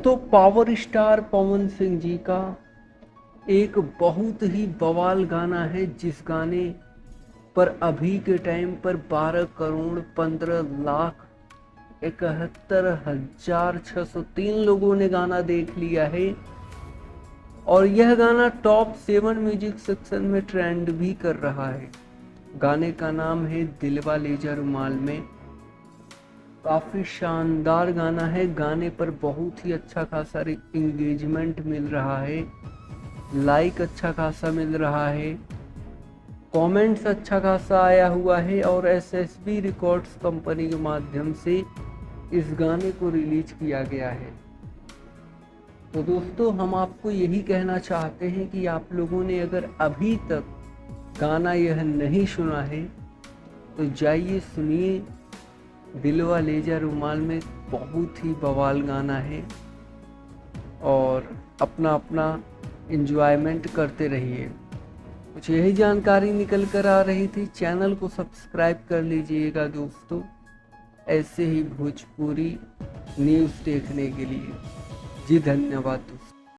तो power star Pawan Singh ji का एक बहुत ही बवाल गाना है, जिस गाने पर अभी के टाइम पर 12 करोड़ 15 लाख 71,603 लोगों ने गाना देख लिया है। और यह गाना टॉप 7 म्यूजिक सेक्शन में ट्रेंड भी कर रहा है। गाने का नाम है दिलवाले जा रुमाल में। काफ़ी शानदार गाना है। गाने पर बहुत ही अच्छा खासा इंगेजमेंट मिल रहा है, लाइक अच्छा खासा मिल रहा है, कमेंट्स अच्छा खासा आया हुआ है और एसएसबी रिकॉर्ड्स कंपनी के माध्यम से इस गाने को रिलीज किया गया है। तो दोस्तों, हम आपको यही कहना चाहते हैं कि आप लोगों ने अगर अभी तक गाना यह नहीं सुना है तो जाइए सुनिए। दिलवाले जा रुमाल में बहुत ही बवाल गाना है और अपना अपना एंजॉयमेंट करते रहिए। कुछ यही जानकारी निकल कर आ रही थी। चैनल को सब्सक्राइब कर लीजिएगा दोस्तों, ऐसे ही भोजपुरी न्यूज़ देखने के लिए। जी धन्यवाद दोस्तों।